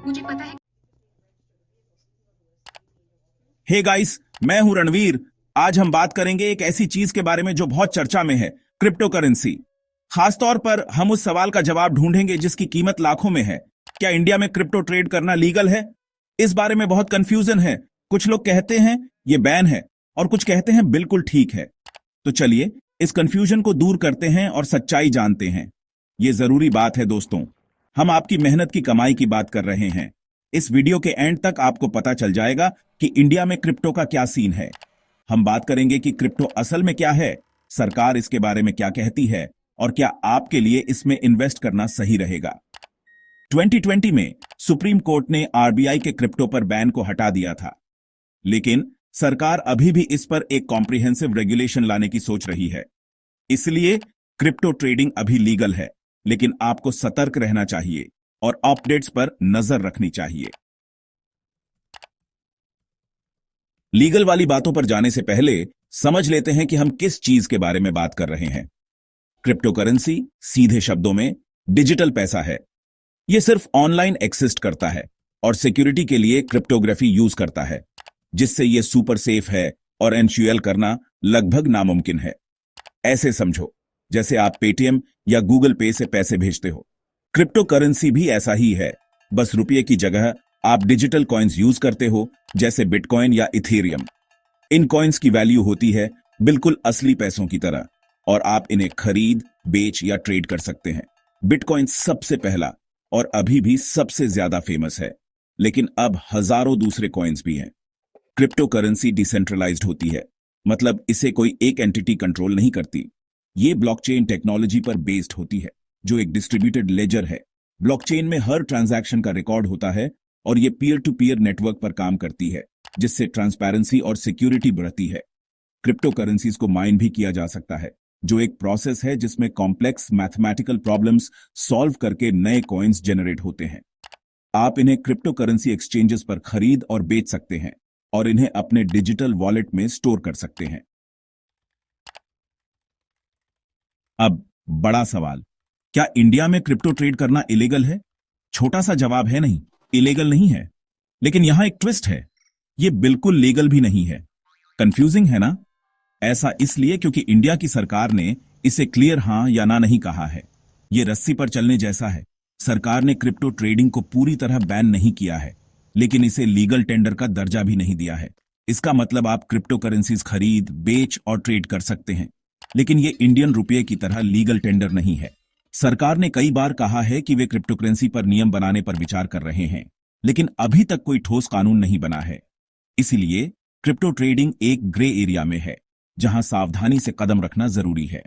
मुझे पता है। हे गाइस, मैं हूं रणवीर। आज हम बात करेंगे एक ऐसी चीज के बारे में जो बहुत चर्चा में है, क्रिप्टो करेंसी। खासतौर पर हम उस सवाल का जवाब ढूंढेंगे जिसकी कीमत लाखों में है। क्या इंडिया में क्रिप्टो ट्रेड करना लीगल है? इस बारे में बहुत कंफ्यूजन है। कुछ लोग कहते हैं ये बैन है और कुछ कहते हैं बिल्कुल ठीक है। तो चलिए इस कंफ्यूजन को दूर करते हैं और सच्चाई जानते हैं। ये जरूरी बात है दोस्तों। हम आपकी मेहनत की कमाई की बात कर रहे हैं। इस वीडियो के एंड तक आपको पता चल जाएगा कि इंडिया में क्रिप्टो का क्या सीन है। हम बात करेंगे कि क्रिप्टो असल में क्या है, सरकार इसके बारे में क्या कहती है और क्या आपके लिए इसमें इन्वेस्ट करना सही रहेगा। 2020 में सुप्रीम कोर्ट ने आरबीआई के क्रिप्टो पर बैन को हटा दिया था, लेकिन सरकार अभी भी इस पर एक कॉम्प्रिहेंसिव रेगुलेशन लाने की सोच रही है। इसलिए क्रिप्टो ट्रेडिंग अभी लीगल है, लेकिन आपको सतर्क रहना चाहिए और अपडेट्स पर नजर रखनी चाहिए। लीगल वाली बातों पर जाने से पहले समझ लेते हैं कि हम किस चीज के बारे में बात कर रहे हैं। क्रिप्टो करेंसी सीधे शब्दों में डिजिटल पैसा है। यह सिर्फ ऑनलाइन एक्सिस्ट करता है और सिक्योरिटी के लिए क्रिप्टोग्राफी यूज करता है, जिससे यह सुपर सेफ है और एनश्योर करना लगभग नामुमकिन है। ऐसे समझो जैसे आप पेटीएम या गूगल पे से पैसे भेजते हो। क्रिप्टो करेंसी भी ऐसा ही है, बस रुपये की जगह आप डिजिटल कॉइन्स यूज करते हो, जैसे बिटकॉइन या इथेरियम। इन कॉइन्स की वैल्यू होती है बिल्कुल असली पैसों की तरह और आप इन्हें खरीद, बेच या ट्रेड कर सकते हैं। बिटकॉइन सबसे पहला और अभी भी सबसे ज्यादा फेमस है, लेकिन अब हजारों दूसरे कॉइन्स भी हैं। क्रिप्टो करेंसी डिसेंट्रलाइज्ड होती है, मतलब इसे कोई एक एंटिटी कंट्रोल नहीं करती। ये ब्लॉकचेन टेक्नोलॉजी पर बेस्ड होती है, जो एक डिस्ट्रीब्यूटेड लेजर है। ब्लॉकचेन में हर ट्रांजैक्शन का रिकॉर्ड होता है और ये पीयर टू पीयर नेटवर्क पर काम करती है, जिससे ट्रांसपेरेंसी और सिक्योरिटी बढ़ती है। क्रिप्टो करेंसीज को माइन भी किया जा सकता है, जो एक प्रोसेस है जिसमें कॉम्प्लेक्स मैथमेटिकल प्रॉब्लम्स सॉल्व करके नए कॉइन्स जनरेट होते हैं। आप इन्हें क्रिप्टो करेंसी एक्सचेंजेस पर खरीद और बेच सकते हैं और इन्हें अपने डिजिटल वॉलेट में स्टोर कर सकते हैं। अब बड़ा सवाल, क्या इंडिया में क्रिप्टो ट्रेड करना इलीगल है? छोटा सा जवाब है नहीं, इलीगल नहीं है। लेकिन यहां एक ट्विस्ट है, यह बिल्कुल लीगल भी नहीं है। कंफ्यूजिंग है ना? ऐसा इसलिए क्योंकि इंडिया की सरकार ने इसे क्लियर हां या ना नहीं कहा है। यह रस्सी पर चलने जैसा है। सरकार ने क्रिप्टो ट्रेडिंग को पूरी तरह बैन नहीं किया है, लेकिन इसे लीगल टेंडर का दर्जा भी नहीं दिया है। इसका मतलब आप क्रिप्टो करेंसीज खरीद, बेच और ट्रेड कर सकते हैं, लेकिन ये इंडियन रुपये की तरह लीगल टेंडर नहीं है। सरकार ने कई बार कहा है कि वे क्रिप्टो करेंसी पर नियम बनाने पर विचार कर रहे हैं, लेकिन अभी तक कोई ठोस कानून नहीं बना है। इसलिए क्रिप्टो ट्रेडिंग एक ग्रे एरिया में है, जहां सावधानी से कदम रखना जरूरी है।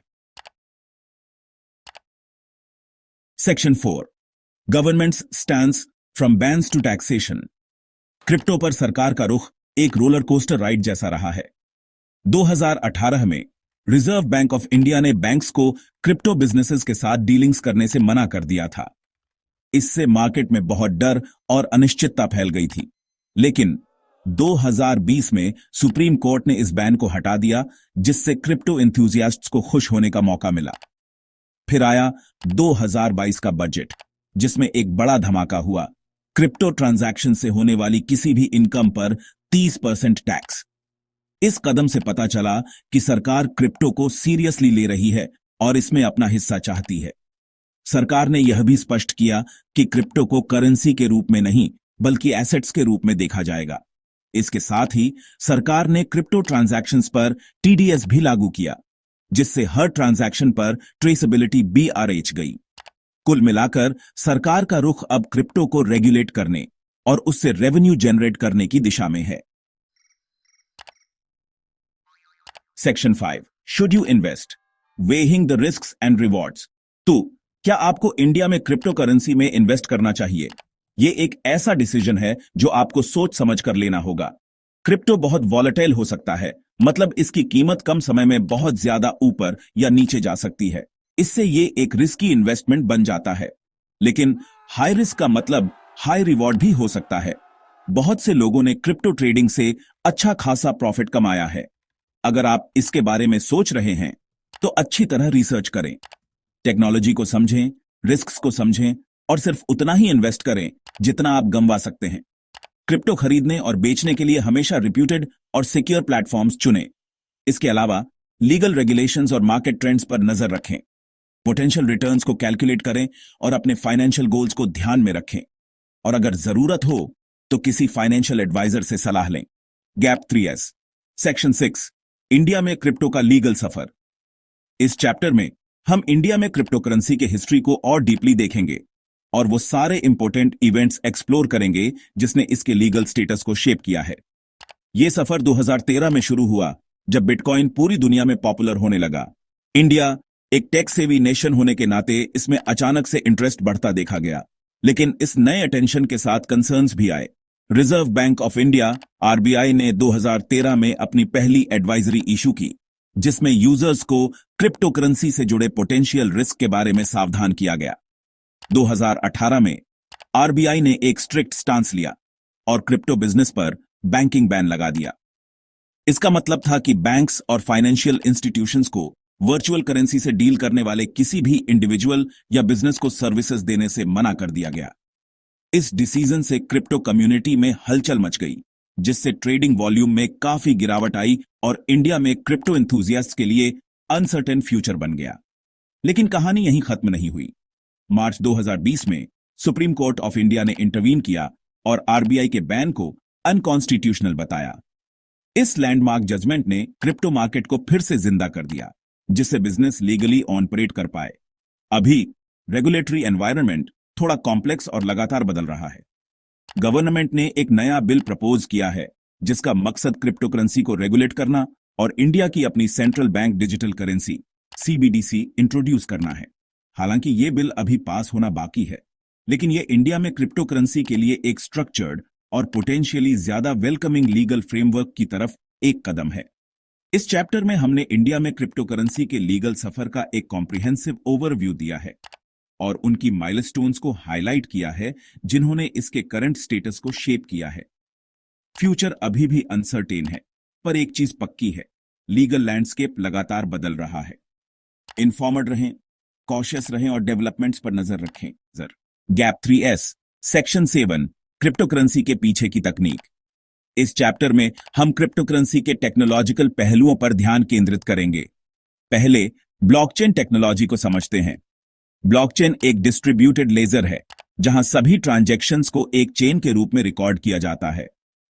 Section 4, governments stands from bans to taxation. Crypto पर सरकार का रुख एक रोलर कोस्टर राइड जैसा रहा है। 2018 में रिजर्व बैंक ऑफ इंडिया ने बैंक्स को क्रिप्टो बिजनेसेस के साथ डीलिंग्स करने से मना कर दिया था। इससे मार्केट में बहुत डर और अनिश्चितता फैल गई थी। लेकिन 2020 में सुप्रीम कोर्ट ने इस बैन को हटा दिया, जिससे क्रिप्टो एंथुसियास्ट्स को खुश होने का मौका मिला। फिर आया 2022 का बजट, जिसमें एक बड़ा धमाका हुआ। क्रिप्टो ट्रांजैक्शन से होने वाली किसी भी इनकम पर 30% टैक्स। इस कदम से पता चला कि सरकार क्रिप्टो को सीरियसली ले रही है और इसमें अपना हिस्सा चाहती है। सरकार ने यह भी स्पष्ट किया कि क्रिप्टो को करेंसी के रूप में नहीं, बल्कि एसेट्स के रूप में देखा जाएगा। इसके साथ ही सरकार ने क्रिप्टो ट्रांजैक्शंस पर टीडीएस भी लागू किया, जिससे हर ट्रांजैक्शन पर ट्रेसेबिलिटी BRH गई। कुल मिलाकर सरकार का रुख अब क्रिप्टो को रेगुलेट करने और उससे रेवेन्यू जनरेट करने की दिशा में है। Section 5, should you invest, weighing the risks and rewards. तो क्या आपको इंडिया में क्रिप्टो करेंसी में इन्वेस्ट करना चाहिए? यह एक ऐसा डिसीजन है जो आपको सोच समझ कर लेना होगा। क्रिप्टो बहुत वॉलेटाइल हो सकता है, मतलब इसकी कीमत कम समय में बहुत ज्यादा ऊपर या नीचे जा सकती है। इससे यह एक रिस्की इन्वेस्टमेंट बन जाता है। लेकिन हाई रिस्क का मतलब हाई रिवॉर्ड भी हो सकता है। बहुत से लोगों ने क्रिप्टो ट्रेडिंग से अच्छा खासा प्रॉफिट कमाया है। अगर आप इसके बारे में सोच रहे हैं तो अच्छी तरह रिसर्च करें, टेक्नोलॉजी को समझें, रिस्क्स को समझें और सिर्फ उतना ही इन्वेस्ट करें जितना आप गंवा सकते हैं। क्रिप्टो खरीदने और बेचने के लिए हमेशा रिप्यूटेड और सिक्योर प्लेटफॉर्म्स चुनें। इसके अलावा लीगल रेगुलेशंस और मार्केट ट्रेंड्स पर नजर रखें। पोटेंशियल रिटर्न्स को कैलकुलेट करें और अपने फाइनेंशियल गोल्स को ध्यान में रखें। और अगर जरूरत हो तो किसी फाइनेंशियल एडवाइजर से सलाह लें। गैप 3S सेक्शन 6 इंडिया में क्रिप्टो का लीगल सफर। इस चैप्टर में हम इंडिया में क्रिप्टो करेंसी के हिस्ट्री को और डीपली देखेंगे और वो सारे इंपॉर्टेंट इवेंट्स एक्सप्लोर करेंगे जिसने इसके लीगल स्टेटस को शेप किया है। यह सफर 2013 में शुरू हुआ जब बिटकॉइन पूरी दुनिया में पॉपुलर होने लगा। इंडिया एक टेक सेवी नेशन होने के नाते इसमें अचानक से इंटरेस्ट बढ़ता देखा गया, लेकिन इस नए अटेंशन के साथ कंसर्न्स भी आए। Reserve bank of India RBI ने 2013 में अपनी पहली एडवाइजरी इशू की, जिसमें यूजर्स को क्रिप्टो करेंसी से जुड़े पोटेंशियल रिस्क के बारे में सावधान किया गया। 2018 में आरबीआई ने एक स्ट्रिक्ट स्टांस लिया और क्रिप्टो बिजनेस पर बैंकिंग बैन लगा दिया। इसका मतलब था कि बैंक्स और फाइनेंशियल इंस्टीट्यूशंस को वर्चुअल करेंसी से डील करने वाले किसी भी इंडिविजुअल या बिजनेस को सर्विसेज देने से मना कर दिया गया। इस डिसीजन से क्रिप्टो कम्युनिटी में हलचल मच गई, जिससे ट्रेडिंग वॉल्यूम में काफी गिरावट आई और इंडिया में क्रिप्टो एंथुजियास्ट्स के लिए अनसर्टेन फ्यूचर बन गया। लेकिन कहानी यहीं खत्म नहीं हुई। मार्च 2020 में सुप्रीम कोर्ट ऑफ इंडिया ने इंटरवीन किया और आरबीआई के बैन को अनकॉन्स्टिट्यूशनल बताया। इस लैंडमार्क जजमेंट ने क्रिप्टो मार्केट को फिर से जिंदा कर दिया, जिससे बिजनेस लीगली ऑपरेट कर पाए। अभी रेगुलेटरी एनवायरनमेंट थोड़ा कॉम्प्लेक्स और लगातार बदल रहा है। गवर्नमेंट ने एक नया बिल प्रपोज किया है जिसका मकसद क्रिप्टो करेंसी को रेगुलेट करना और इंडिया की अपनी central bank digital currency CBDC introduce करना है। हालांकि यह बिल अभी पास होना बाकी है, लेकिन यह इंडिया में क्रिप्टो करेंसी के लिए एक स्ट्रक्चर्ड और पोटेंशियली ज्यादा वेलकमिंग लीगल फ्रेमवर्क की तरफ एक कदम है। इस चैप्टर में हमने इंडिया में क्रिप्टो करेंसी के लीगल सफर का एक कॉम्प्रिहेंसिव ओवरव्यू दिया है और उनकी माइलस्टोन्स को हाईलाइट किया है जिन्होंने इसके करंट स्टेटस को शेप किया है। फ्यूचर अभी भी अनसर्टेन है, पर एक चीज पक्की है, लीगल लैंडस्केप लगातार बदल रहा है। इन्फॉर्मड रहें, कॉशियस रहें और डेवलपमेंट्स पर नजर रखें। Gap 3S section 7 crypto currency के पीछे की तकनीक। इस चैप्टर में हम क्रिप्टो करेंसी के टेक्नोलॉजिकल पहलुओं पर ध्यान केंद्रित करेंगे। पहले ब्लॉकचेन टेक्नोलॉजी को समझते हैं। ब्लॉकचेन एक डिस्ट्रीब्यूटेड लेजर है जहां सभी ट्रांजैक्शंस को एक चेन के रूप में रिकॉर्ड किया जाता है।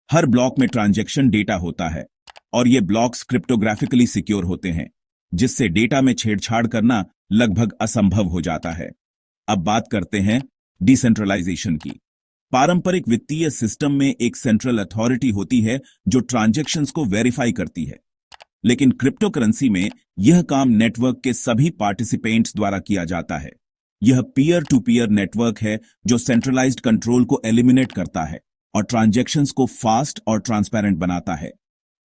हर ब्लॉक में ट्रांजैक्शन डेटा होता है और ये ब्लॉक्स क्रिप्टोग्राफिकली सिक्योर होते हैं, जिससे डेटा में छेड़छाड़ करना लगभग असंभव हो जाता है। अब बात करते हैं डिसेंट्रलाइजेशन की। पारंपरिक वित्तीय सिस्टम में एक सेंट्रल अथॉरिटी होती है जो ट्रांजैक्शंस को वेरीफाई करती है, लेकिन क्रिप्टो करेंसी में यह काम नेटवर्क के सभी पार्टिसिपेंट्स द्वारा किया जाता है। यह पीयर टू पीयर नेटवर्क है जो सेंट्रलाइज्ड कंट्रोल को एलिमिनेट करता है और ट्रांजैक्शंस को फास्ट और ट्रांसपेरेंट बनाता है।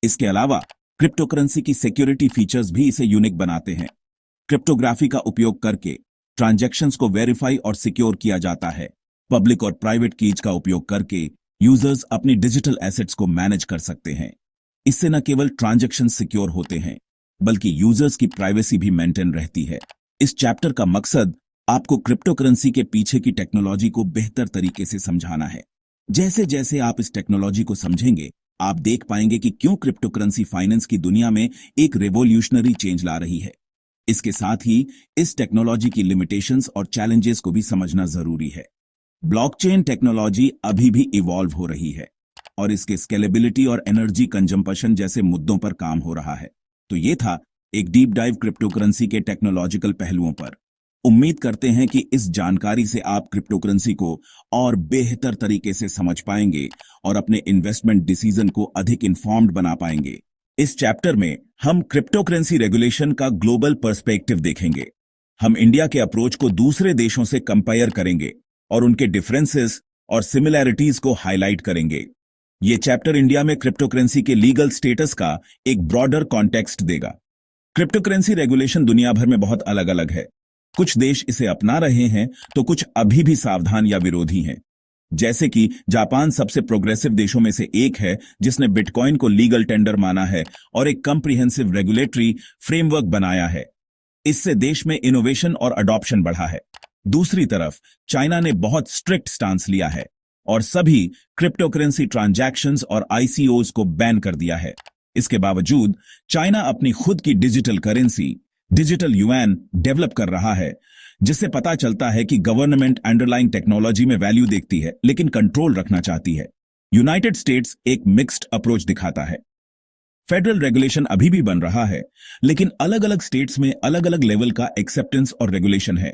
इसके अलावा क्रिप्टो करेंसी की सिक्योरिटी फीचर्स भी इसे यूनिक बनाते हैं। क्रिप्टोग्राफी का उपयोग करके ट्रांजैक्शंस को वेरीफाई और सिक्योर किया जाता है। पब्लिक और प्राइवेट कीज का उपयोग करके यूजर्स अपनी डिजिटल एसेट्स को मैनेज कर सकते हैं। इससे न केवल ट्रांजैक्शन सिक्योर होते हैं, बल्कि यूजर्स की प्राइवेसी भी मेंटेन रहती है। इस चैप्टर का मकसद आपको क्रिप्टो करेंसी के पीछे की टेक्नोलॉजी को बेहतर तरीके से समझाना है। जैसे जैसे आप इस टेक्नोलॉजी को समझेंगे, आप देख पाएंगे कि क्यों क्रिप्टो करेंसी फाइनेंस की दुनिया में एक रेवोल्यूशनरी चेंज ला रही है। इसके साथ ही इस टेक्नोलॉजी की लिमिटेशंस और चैलेंजेस को भी समझना जरूरी है। ब्लॉकचेन टेक्नोलॉजी अभी भी इवॉल्व हो रही है और इसके स्केलेबिलिटी और एनर्जी कंजम्पशन जैसे मुद्दों पर काम हो रहा है। तो ये था एक डीप डाइव क्रिप्टो करेंसी के टेक्नोलॉजिकल पहलुओं पर। उम्मीद करते हैं कि इस जानकारी से आप क्रिप्टो करेंसी को और बेहतर तरीके से समझ पाएंगे और अपने इन्वेस्टमेंट डिसीजन को अधिक इन्फॉर्म्ड बना पाएंगे। इस चैप्टर में हम क्रिप्टो करेंसी रेगुलेशन का ग्लोबल पर्सपेक्टिव देखेंगे। हम इंडिया के अप्रोच को दूसरे देशों से कंपेयर करेंगे और उनके डिफरेंसेस और सिमिलैरिटीज को हाईलाइट करेंगे। ये चैप्टर इंडिया में क्रिप्टो करेंसी के लीगल स्टेटस का एक ब्रॉडर कॉन्टेक्स्ट देगा। क्रिप्टो करेंसी रेगुलेशन दुनिया भर में बहुत अलग अलग है। कुछ देश इसे अपना रहे हैं तो कुछ अभी भी सावधान या विरोधी हैं। जैसे कि जापान सबसे प्रोग्रेसिव देशों में से एक है जिसने बिटकॉइन को लीगल टेंडर माना है और एक कंप्रिहेंसिव रेगुलेटरी फ्रेमवर्क बनाया है। इससे देश में इनोवेशन और अडॉप्शन बढ़ा है। दूसरी तरफ चाइना ने बहुत स्ट्रिक्ट स्टांस लिया है और सभी क्रिप्टोकरेंसी ट्रांजैक्शंस और आईसीओज को बैन कर दिया है। इसके बावजूद चाइना अपनी खुद की digital currency, digital yuan develop कर रहा है, जिससे पता चलता है कि गवर्नमेंट अंडरलाइंग टेक्नोलॉजी में वैल्यू देखती है लेकिन कंट्रोल रखना चाहती है। यूनाइटेड स्टेट्स एक मिक्स्ड अप्रोच दिखाता है। फेडरल रेगुलेशन अभी भी बन रहा है, लेकिन अलग अलग स्टेट्स में अलग अलग लेवल का एक्सेप्टेंस और रेगुलेशन है।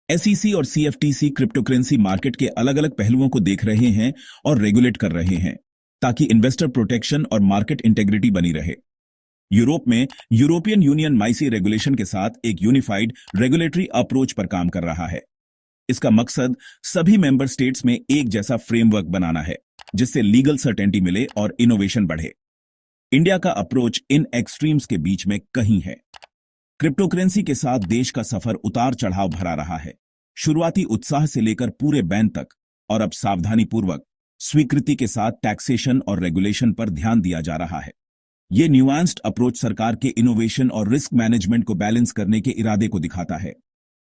एसईसी और सीएफटीसी क्रिप्टोकरेंसी मार्केट के अलग अलग पहलुओं को देख रहे हैं और रेगुलेट कर रहे हैं ताकि इन्वेस्टर प्रोटेक्शन और मार्केट इंटेग्रिटी बनी रहे। यूरोप में यूरोपियन यूनियन माइसी रेगुलेशन के साथ एक यूनिफाइड रेगुलेटरी अप्रोच पर काम कर रहा है। इसका मकसद सभी मेंबर स्टेट्स में एक जैसा फ्रेमवर्क बनाना है, जिससे लीगल सर्टेनिटी मिले और इनोवेशन बढ़े। इंडिया का अप्रोच इन एक्सट्रीम्स के बीच में कहीं है। क्रिप्टोकरेंसी के साथ देश का सफर उतार चढ़ाव भरा रहा है। शुरुआती उत्साह से लेकर पूरे बैन तक, और अब सावधानीपूर्वक स्वीकृति के साथ टैक्सेशन और रेगुलेशन पर ध्यान दिया जा रहा है। यह न्यूआंस्ड अप्रोच सरकार के इनोवेशन और रिस्क मैनेजमेंट को बैलेंस करने के इरादे को दिखाता है।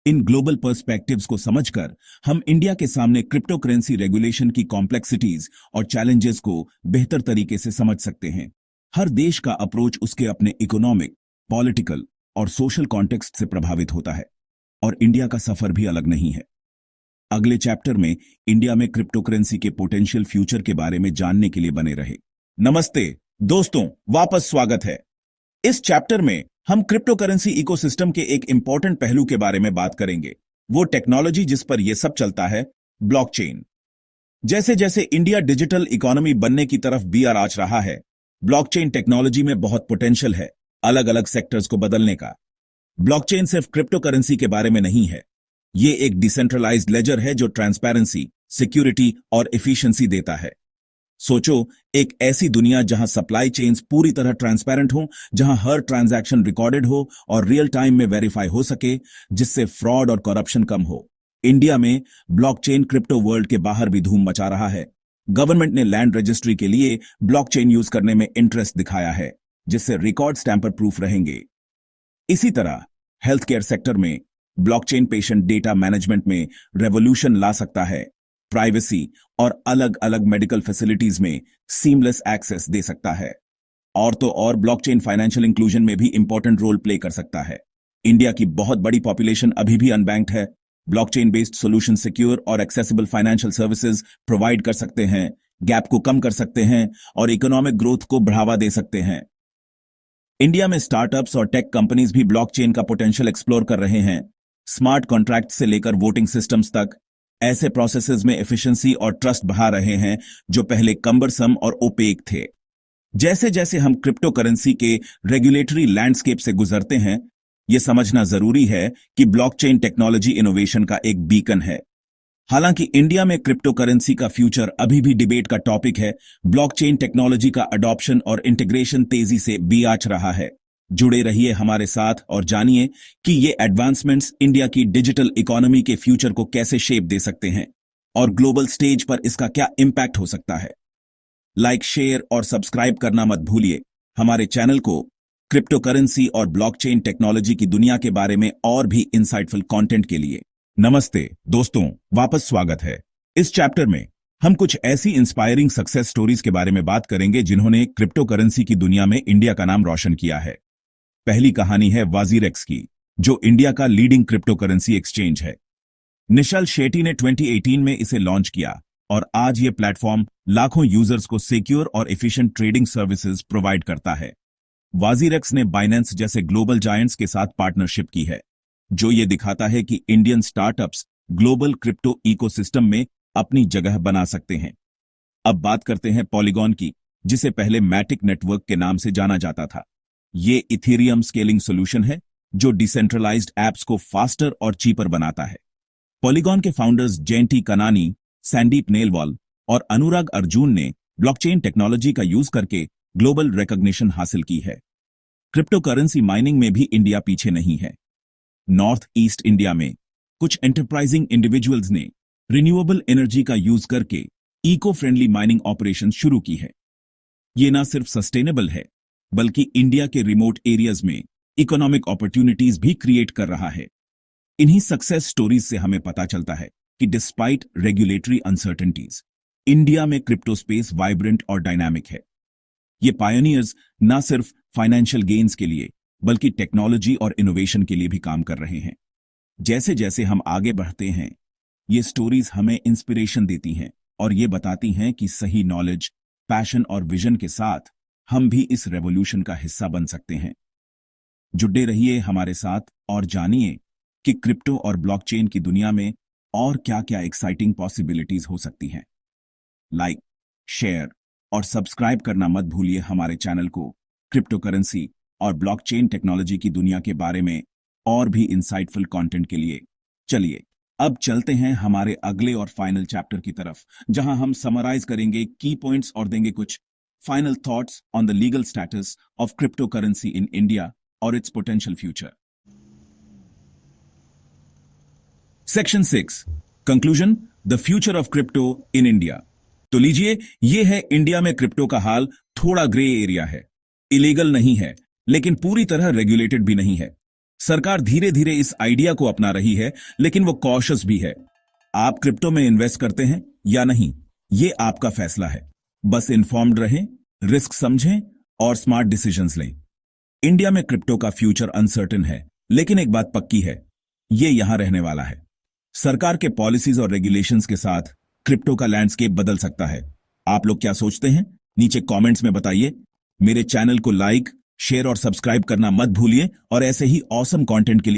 इन ग्लोबल पर्सपेक्टिव्स को समझकर हम इंडिया के सामने क्रिप्टोकरेंसी रेगुलेशन की कॉम्प्लेक्सिटीज और चैलेंजेस को बेहतर तरीके से समझ सकते हैं। हर देश का अप्रोच उसके अपने इकोनॉमिक, पॉलिटिकल और सोशल कॉन्टेक्स्ट से प्रभावित होता है, और इंडिया का सफर भी अलग नहीं है। अगले चैप्टर में इंडिया में क्रिप्टोकरेंसी के पोटेंशियल फ्यूचर के बारे में जानने के लिए बने रहे। नमस्ते दोस्तों, वापस स्वागत है। इस चैप्टर में हम क्रिप्टोकरेंसी इकोसिस्टम के एक इंपॉर्टेंट पहलू के बारे में बात करेंगे, वो टेक्नोलॉजी जिस पर यह सब चलता है, ब्लॉकचेन। जैसे जैसे इंडिया डिजिटल इकोनॉमी बनने की तरफ बीआर आच रहा है, ब्लॉकचेन टेक्नोलॉजी में बहुत पोटेंशियल है अलग अलग सेक्टर्स को बदलने का। ब्लॉकचेन सिर्फ क्रिप्टोकरेंसी के बारे में नहीं है, ये एक डिसेंट्रलाइज्ड लेजर है जो ट्रांसपेरेंसी, सिक्योरिटी और एफिशिएंसी देता है। सोचो, एक ऐसी दुनिया जहां सप्लाई चेन्स पूरी तरह ट्रांसपेरेंट हो, जहां हर ट्रांजैक्शन रिकॉर्डेड हो और रियल टाइम में वेरीफाई हो सके, जिससे फ्रॉड और करप्शन कम हो। इंडिया में ब्लॉकचेन क्रिप्टो वर्ल्ड के बाहर भी धूम मचा रहा है। गवर्नमेंट ने लैंड रजिस्ट्री के लिए ब्लॉकचेन यूज करने में इंटरेस्ट दिखाया है, जिससे रिकॉर्ड टैंपर प्रूफ रहेंगे। इसी तरह हेल्थ केयर सेक्टर में ब्लॉकचेन पेशेंट डेटा मैनेजमेंट में रेवोल्यूशन ला सकता है, प्राइवेसी और अलग अलग मेडिकल फैसिलिटीज में सीमलेस एक्सेस दे सकता है। और तो और ब्लॉकचेन फाइनेंशियल इंक्लूजन में भी इंपॉर्टेंट रोल प्ले कर सकता है। इंडिया की बहुत बड़ी पॉपुलेशन अभी भी अनबैंक्ड है। ब्लॉकचेन बेस्ड सॉल्यूशन सिक्योर और एक्सेसिबल फाइनेंशियल सर्विसेज प्रोवाइड कर सकते हैं, गैप को कम कर सकते हैं और इकोनॉमिक ग्रोथ को बढ़ावा दे सकते हैं। इंडिया में स्टार्टअप्स और टेक कंपनीज भी ब्लॉकचेन का पोटेंशियल एक्सप्लोर कर रहे हैं। स्मार्ट कॉन्ट्रैक्ट से लेकर वोटिंग सिस्टम्स तक, ऐसे प्रोसेसेस में एफिशिएंसी और ट्रस्ट बढ़ा रहे हैं जो पहले कम्बरसम और ओपेक थे। जैसे जैसे हम क्रिप्टोकरेंसी के रेगुलेटरी लैंडस्केप से गुजरते हैं, यह समझना जरूरी है कि ब्लॉकचेन टेक्नोलॉजी इनोवेशन का एक बीकन है। हालांकि इंडिया में क्रिप्टोकरेंसी का फ्यूचर अभी भी डिबेट का टॉपिक है, ब्लॉकचेन टेक्नोलॉजी का अडॉप्शन और इंटीग्रेशन तेजी से बिआच रहा है। जुड़े रहिए हमारे साथ और जानिए कि ये एडवांसमेंट्स इंडिया की डिजिटल इकोनॉमी के फ्यूचर को कैसे शेप दे सकते हैं और ग्लोबल स्टेज पर इसका क्या इंपैक्ट हो सकता है। लाइक, शेयर और सब्सक्राइब करना मत भूलिए हमारे चैनल को क्रिप्टोकरेंसी और ब्लॉकचेन टेक्नोलॉजी की दुनिया के बारे में और भी इंसाइटफुल कंटेंट के लिए। नमस्ते दोस्तों, वापस स्वागत है। इस चैप्टर में हम कुछ ऐसी इंस्पायरिंग सक्सेस स्टोरीज के बारे में बात करेंगे जिन्होंने क्रिप्टोकरेंसी की दुनिया में इंडिया का नाम रोशन किया है। पहली कहानी है वाजीरेक्स की, जो इंडिया का लीडिंग क्रिप्टोकरेंसी एक्सचेंज है। निशल शेट्टी ने 2018 में इसे लॉन्च किया और आज यह प्लेटफॉर्म लाखों यूजर्स को सिक्योर और एफिशिएंट ट्रेडिंग सर्विसेज प्रोवाइड करता है। वाजीरेक्स ने बाइनेंस जैसे ग्लोबल जायंट्स के साथ पार्टनरशिप की है, जो ये दिखाता है कि Indian startups global crypto ecosystem में अपनी जगह बना सकते हैं। अब बात करते हैं पॉलीगॉन की, जिसे पहले मैटिक नेटवर्क के नाम से जाना जाता था। ये इथेरियम स्केलिंग सॉल्यूशन है जो डिसेंट्रलाइज्ड एप्स को फास्टर और चीपर बनाता है। पॉलीगॉन के फाउंडर्स जयंती कनानी, सैंडीप नेलवाल और अनुराग अर्जुन ने ब्लॉकचेन टेक्नोलॉजी का यूज करके ग्लोबल रिकॉग्निशन हासिल की है। क्रिप्टोकरेंसी माइनिंग में भी इंडिया पीछे नहीं है। नॉर्थ ईस्ट इंडिया में कुछ एंटरप्राइजिंग इंडिविजुअल्स ने रिन्यूएबल एनर्जी का यूज करके इको फ्रेंडली माइनिंग ऑपरेशन शुरू की है। ये ना सिर्फ सस्टेनेबल है, बल्कि इंडिया के रिमोट एरियाज में इकोनॉमिक अपॉर्चुनिटीज भी क्रिएट कर रहा है। इन्हीं सक्सेस स्टोरीज से हमें पता चलता है कि डिस्पाइट रेगुलेटरी अनसर्टेनिटीज, इंडिया में क्रिप्टो स्पेस वाइब्रेंट और डायनामिक है। ये पायनियर्स न सिर्फ फाइनेंशियल गेन्स के लिए बल्कि टेक्नोलॉजी और इनोवेशन के लिए भी काम कर रहे हैं। जैसे जैसे हम आगे बढ़ते हैं, ये स्टोरीज हमें इंस्पिरेशन देती हैं और ये बताती हैं कि सही नॉलेज, पैशन और विजन के साथ हम भी इस रेवोल्यूशन का हिस्सा बन सकते हैं। जुड़े रहिए हमारे साथ और जानिए कि क्रिप्टो और ब्लॉकचेन की दुनिया में और क्या-क्या एक्साइटिंग पॉसिबिलिटीज हो सकती हैं। लाइक, शेयर और सब्सक्राइब करना मत भूलिए हमारे चैनल को। क्रिप्टो करेंसी और ब्लॉकचेन टेक्नोलॉजी की दुनिया के बारे में और भी इंसाइटफुल कंटेंट के लिए चलिए अब चलते हैं हमारे अगले और फाइनल चैप्टर की तरफ, जहां हम समराइज करेंगे की पॉइंट्स और देंगे कुछ final thoughts on the legal status of crypto currency in India और its potential future. Section 6, conclusion, the future of crypto in India. तो लीजिए, यह है इंडिया में क्रिप्टो का हाल। थोड़ा ग्रे एरिया है, इलीगल नहीं है लेकिन पूरी तरह रेगुलेटेड भी नहीं है। सरकार धीरे धीरे इस आइडिया को अपना रही है, लेकिन वो कॉशियस भी है। आप क्रिप्टो में इन्वेस्ट करते हैं या नहीं, ये आपका फैसला है। बस इन्फॉर्म्ड रहें, रिस्क समझें और स्मार्ट डिसीजंस लें। इंडिया में क्रिप्टो का फ्यूचर अनसर्टेन है, लेकिन एक बात पक्की है, ये यहां रहने वाला है। सरकार के पॉलिसीज और रेगुलेशंस के साथ क्रिप्टो का लैंडस्केप बदल सकता है। आप लोग क्या सोचते हैं? नीचे कमेंट्स में बताइए। मेरे चैनल को लाइक, शेयर और सब्सक्राइब करना मत भूलिए और ऐसे ही ऑसम कंटेंट के लिए